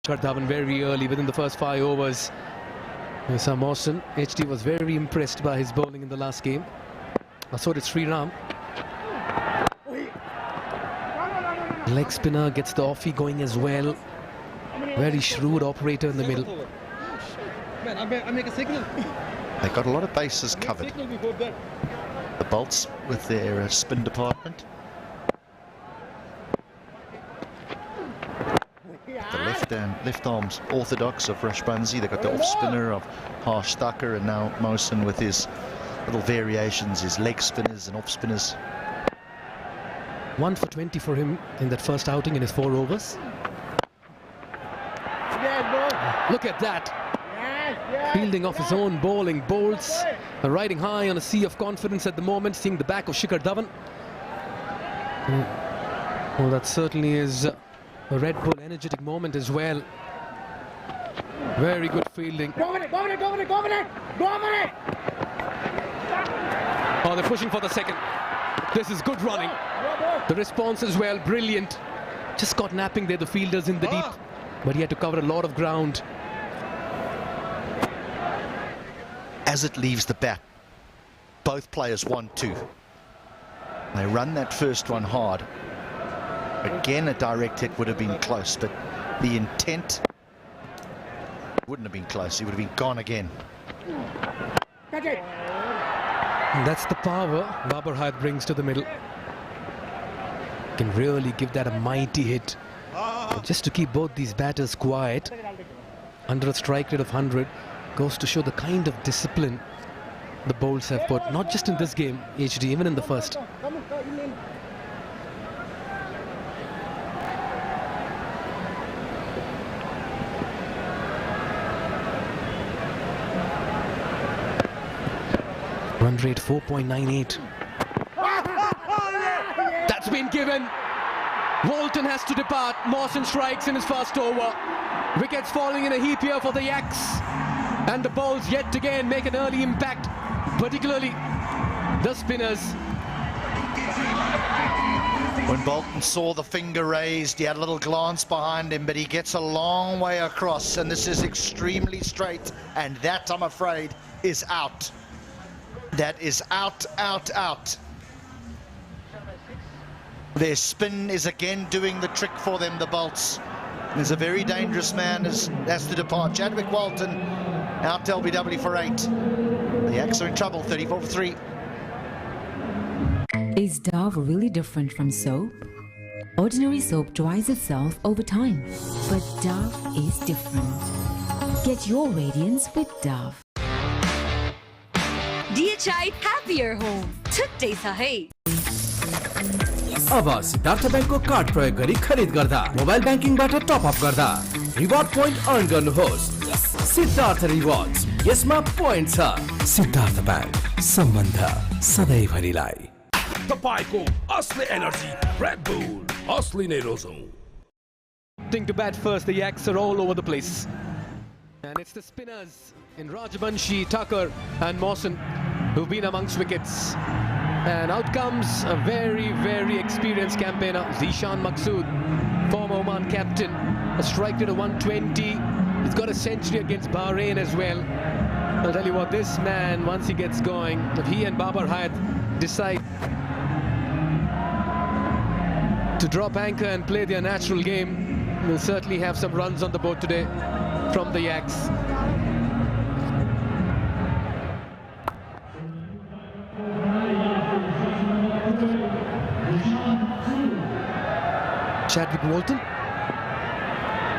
Shikhar Dhawan very early within the first 5 overs. Sir Mawson, HD was very impressed by his bowling in the last game. So did Sri Ram. Leg spinner gets the offie going as well. Very shrewd operator in the middle. I make a signal. They got a lot of bases covered. The Bolts with their spin department. The left arm's orthodox of Rashbansi. They got the off spinner of Harsh Thakur, and now Mawson with his little variations, his leg spinners and off spinners. 1 for 20 for him in that first outing in his 4 overs. Look at that. Fielding off his own bowling, bolts, riding high on a sea of confidence at the moment, seeing the back of Shikhar Dhawan. Well, that certainly is a Red Bull energetic moment as well. Very good fielding. Go with it, go with it, go with it, go with it, go with it. Oh, they're pushing for the second. This is good running. The response as well, brilliant. Just got napping there, the fielders in the deep. But he had to cover a lot of ground. As it leaves the bat, both players want to. They run that first one hard. Again, a direct hit would have been close, but the intent wouldn't have been close. He would have been gone again. And that's the power Babar Hayat brings to the middle. Can really give that a mighty hit. But just to keep both these batters quiet under a strike rate of 100 goes to show the kind of discipline the bowls have put, not just in this game, HD, even in the first. Run rate 4.98. That's been given. Walton has to depart. Mawson strikes in his first over. Wickets falling in a heap here for the Yaks. And the bowls yet again make an early impact, particularly the spinners. When Bolton saw the finger raised, he had a little glance behind him, but he gets a long way across, and this is extremely straight, and that, I'm afraid, is out. That is out, out, out. Their spin is again doing the trick for them, the Bolts. There's a very dangerous man has to depart. Chadwick Walton out to LBW for 8. The Yaks are in trouble, 34 for 3. Is Dove really different from soap? Ordinary soap dries itself over time, but Dove is different. Get your radiance with Dove. DHI Happier Home. छुट्टै छ है। अब Siddharth बैंकको card प्रयोग गरी खरिद गर्दा mobile बैंकिङबाट top up गर्दा reward point earn गर्नुहोस्। सिद्धार्थ रिवार्ड्स, यसमा पोइन्ट छ। सिद्धार्थ बैंक, सम्बन्ध सधैँभरिलाई। तपाईको असली एनर्जी रेड बुल असली नै रोजौं। To bat first, the Yaks are all over the place. And it's the spinners in Rajbanshi, Thakur and Mawson who've been amongst wickets. And out comes a very, very experienced campaigner, Zishan Maqsood, former Oman captain. A strike rate of 120. He's got a century against Bahrain as well. I'll tell you what, this man, once he gets going, if he and Babar Hayat decide to drop anchor and play their natural game, we'll certainly have some runs on the board today from the Yaks. Chadwick Walton,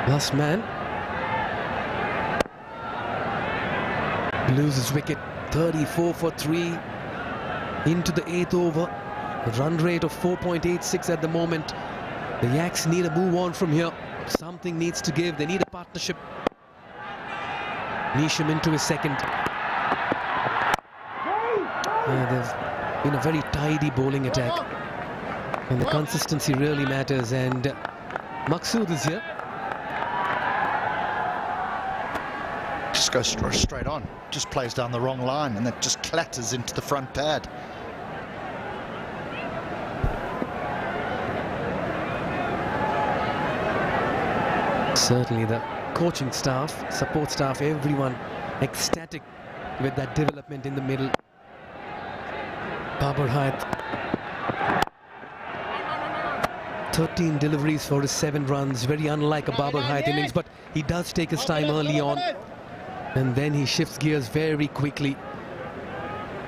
last man, loses wicket. 34 for 3 into the 8th over. A run rate of 4.86 at the moment. The Yaks need a move on from here. Something needs to give. They need a partnership. Nisham into his second. They've been a very tidy bowling attack. And the consistency really matters. And Maqsood is here. Just goes straight on. Just plays down the wrong line, and that just clatters into the front pad. Certainly the coaching staff, support staff, everyone ecstatic with that development in the middle. Babar Hayat, 13 deliveries for his 7 runs, very unlike a Babar Hayat innings, but he does take his time early on and then he shifts gears very quickly.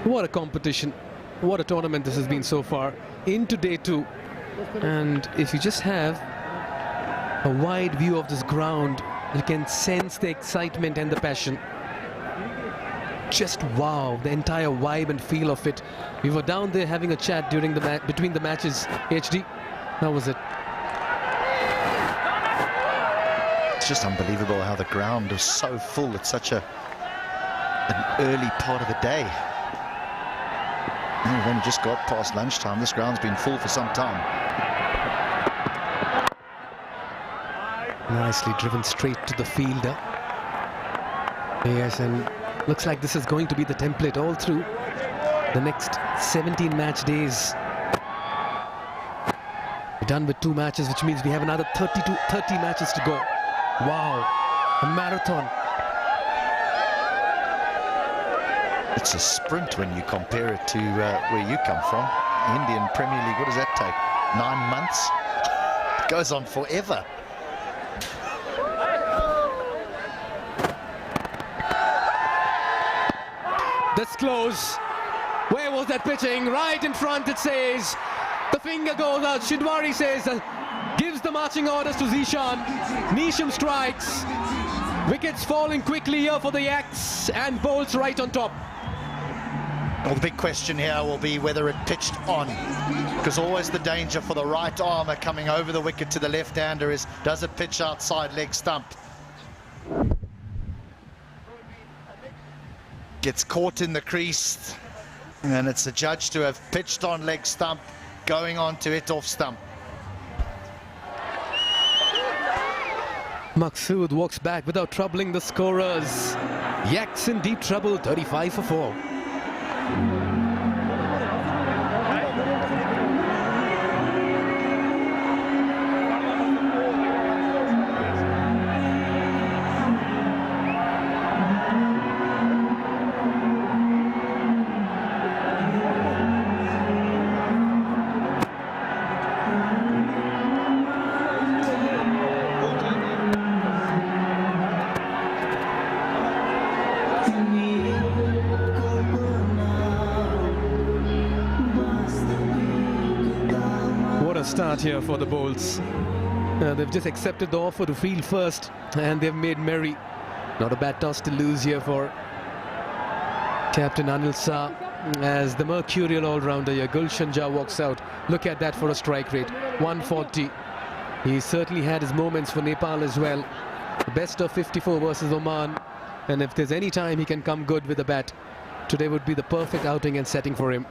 What a competition, what a tournament this has been so far into day 2. And if you just have a wide view of this ground, you can sense the excitement and the passion. Just wow, the entire vibe and feel of it. We were down there having a chat during the between the matches. HD, how was it? It's just unbelievable how the ground is so full at such an early part of the day. We've only just got past lunchtime. This ground's been full for some time. Nicely driven straight to the fielder. Yes, and looks like this is going to be the template all through the next 17 match days. We're done with 2 matches, which means we have another 30 matches to go. Wow, a marathon. It's a sprint when you compare it to where you come from. The Indian Premier League, what does that take? 9 months? It goes on forever. This close. Where was that pitching? Right in front, it says. The finger goes out. Shidwari says, gives the marching orders to Zishan. Nisham strikes. Wickets falling quickly here for the YAKS and bowls right on top. Well, the big question here will be whether it pitched on, because always the danger for the right armer coming over the wicket to the left-hander is, does it pitch outside leg stump? Gets caught in the crease, and it's adjudged to have pitched on leg stump, going on to it off stump. Maqsood walks back without troubling the scorers. YAKS in deep trouble, 35 for 4. Start here for the bowls. They've just accepted the offer to field first and they've made merry. Not a bad toss to lose here for Captain Anil Shah as the mercurial all-rounder here. Gulshan Jha walks out. Look at that for a strike rate, 140. He certainly had his moments for Nepal as well. The best of 54 versus Oman, and if there's any time he can come good with the bat, today would be the perfect outing and setting for him.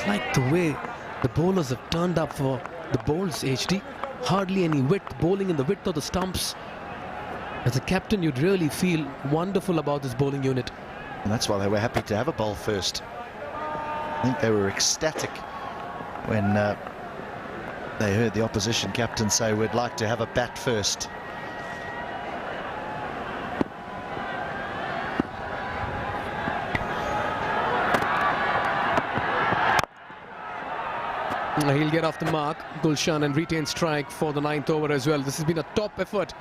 Like the way the bowlers have turned up for the bowls, HD. Hardly any width, bowling in the width of the stumps. As a captain, you'd really feel wonderful about this bowling unit. And that's why they were happy to have a bowl first. I think they were ecstatic when they heard the opposition captain say, we'd like to have a bat first. He'll get off the mark, Gulshan, and retain strike for the 9th over as well. This has been a top effort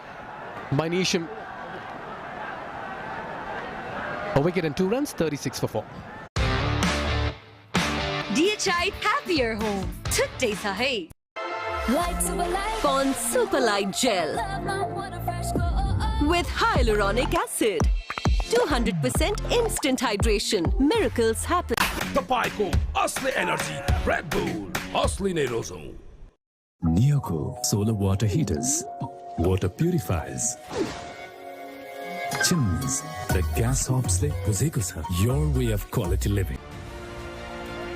by Nisham. A wicket and 2 runs, 36 for 4. DHI happier home. Today sahi. Pond Super Light Gel with hyaluronic acid. 200% instant hydration. Miracles happen. तपाईको असली energy red bull असली नै रोजौं Neoco solar water heaters, water purifiers, chimneys, the gas hobs le buzeko cha, your way of quality living.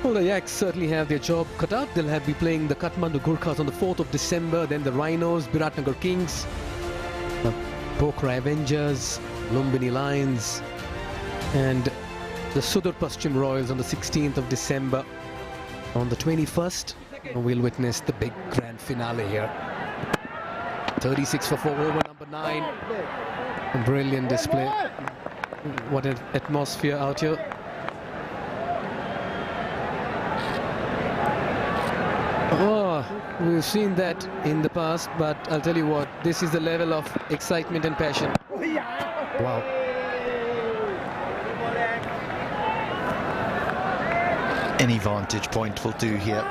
Well, the YAKS certainly have their job cut out. They'll be playing the Kathmandu Gurkhas on the 4th of December, then the Rhinos, Biratnagar Kings, the Pokhara Avengers, Lumbini Lions, and the Sudur Paschim Royals on the 16th of December. On the 21st, we'll witness the big grand finale here. 36 for 4 over number 9. A brilliant display. What an atmosphere out here. Oh, we've seen that in the past, but I'll tell you what, this is the level of excitement and passion. Wow. Any vantage point will do here.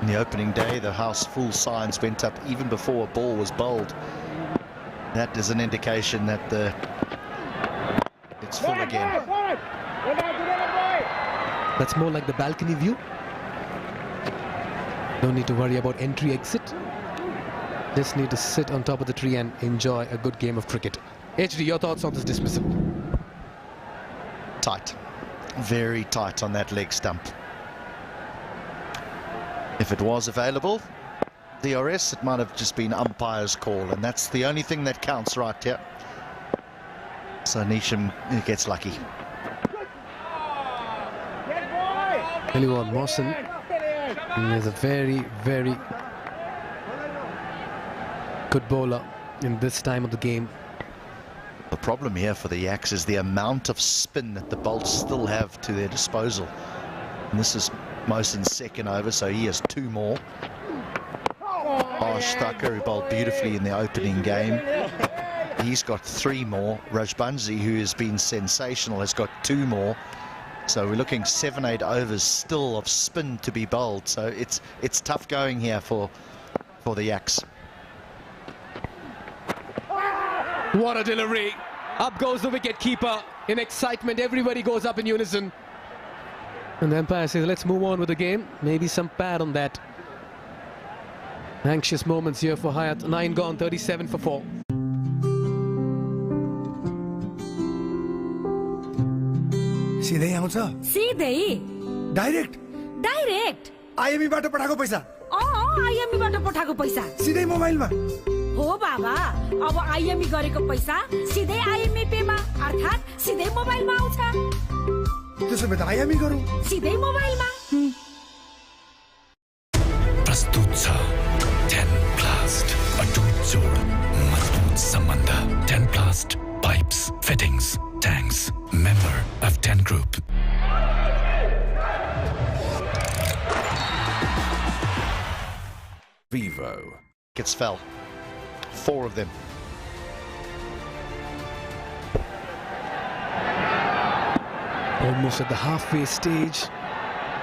In the opening day, the house full signs went up even before a ball was bowled. That is an indication that it's full again. That's more like the balcony view. Don't need to worry about entry exit. Just need to sit on top of the tree and enjoy a good game of cricket. HD, your thoughts on this dismissal? Tight. Very tight on that leg stump. If it was available, DRS, it might have just been umpire's call, and that's the only thing that counts right here. So Nisham gets lucky. Tell you what, Mawson is a very, very good bowler in this time of the game. The problem here for the Yaks is the amount of spin that the Bolts still have to their disposal. And this is Mawson's second over, so he has 2 more. Harsh Thakur, who bowled beautifully in the opening game, he's got 3 more. Rajbansi, who has been sensational, has got 2 more. So we're looking 7-8 overs still of spin to be bowled. So it's tough going here for the Yaks. What a delivery. Up goes the wicket keeper. In excitement, everybody goes up in unison. And the umpire says, let's move on with the game. Maybe some pad on that. Anxious moments here for Hayat. 9 gone, 37 for 4. सिधै आउँछ सिधै direct direct IME बाट पठाएको पैसा IME बाट पठाएको पैसा सिधै मोबाइलमा हो बाबा अब आईएमई गरेको पैसा सिधै आईएमई पेमा अर्थात सिधै मोबाइलमा आउँछ त्यसो भए त आईएमई गरौँ सिधै मोबाइलमा प्रस्तुत छ 10 Plast अटुट जोड मजबुत सम्बन्ध 10 Plast pipes fittings tanks member of 10 group Vivo. Wickets fell. 4 of them. Almost at the halfway stage.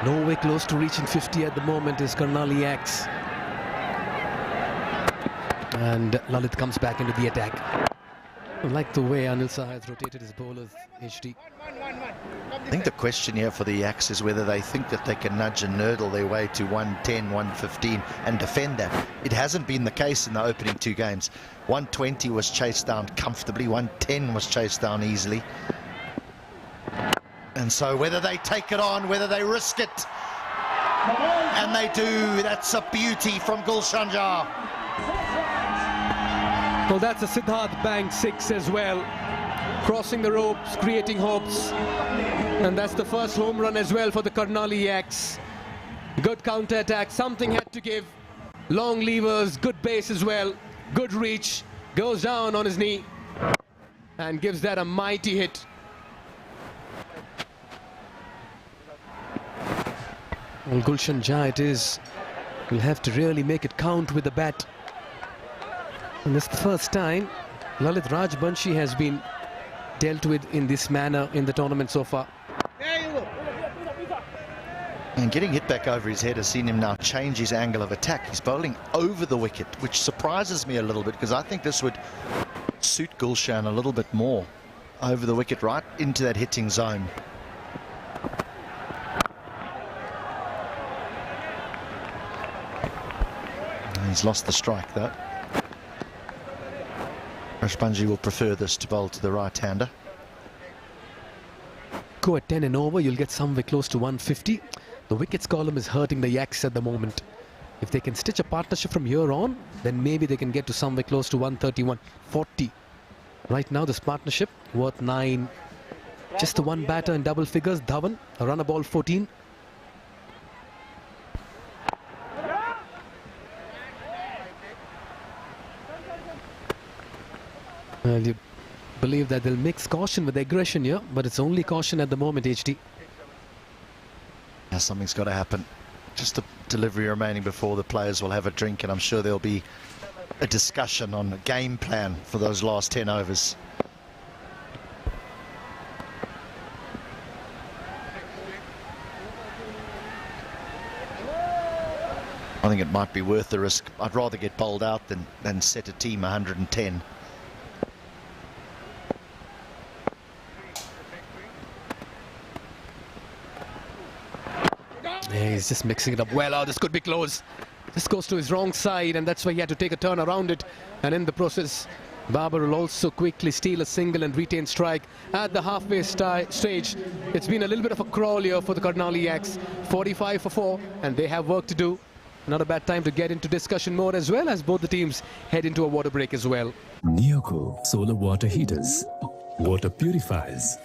Nowhere close to reaching 50 at the moment is KARNALI YAKS. And Lalit comes back into the attack. I like the way Anil Saha has rotated his bowlers, HD. I think the question here for the Yaks is whether they think that they can nudge and nurdle their way to 110, 115 and defend that. It hasn't been the case in the opening 2 games. 120 was chased down comfortably, 110 was chased down easily. And so whether they take it on, whether they risk it, and they do, that's a beauty from Gulshan Jah. Well, that's a Siddharth Bank 6 as well. Crossing the ropes, creating hopes. And that's the first home run as well for the KARNALI YAKS. Good counter-attack, something had to give. Long levers, good base as well. Good reach, goes down on his knee. And gives that a mighty hit. Well, Gulshan Jah it is. We'll have to really make it count with the bat. And this is the first time Lalit Rajbanshi has been dealt with in this manner in the tournament so far. And getting hit back over his head has seen him now change his angle of attack. He's bowling over the wicket, which surprises me a little bit because I think this would suit Gulshan a little bit more. Over the wicket, right into that hitting zone. He's lost the strike though. Rajbanshi will prefer this to bowl to the right-hander. Go at 10 and over, you'll get somewhere close to 150. The wickets column is hurting the Yaks at the moment. If they can stitch a partnership from here on, then maybe they can get to somewhere close to 130, 140. Right now, this partnership worth 9. Just the one batter in double figures, Dhawan, a run a ball 14. Well, you believe that they'll mix caution with aggression here, but it's only caution at the moment, HD. Yeah, something's got to happen. Just the delivery remaining before the players will have a drink, and I'm sure there'll be a discussion on a game plan for those last 10 overs. I think it might be worth the risk. I'd rather get bowled out than set a team 110. Yeah, he's just mixing it up well. Oh, this could be close. This goes to his wrong side, and that's why he had to take a turn around it. And in the process, Babar will also quickly steal a single and retain strike at the halfway stage. It's been a little bit of a crawl here for the KARNALI YAKS. 45 for 4, and they have work to do. Not a bad time to get into discussion mode as well, as both the teams head into a water break as well. Neoco Solar Water Heaters. Water purifies.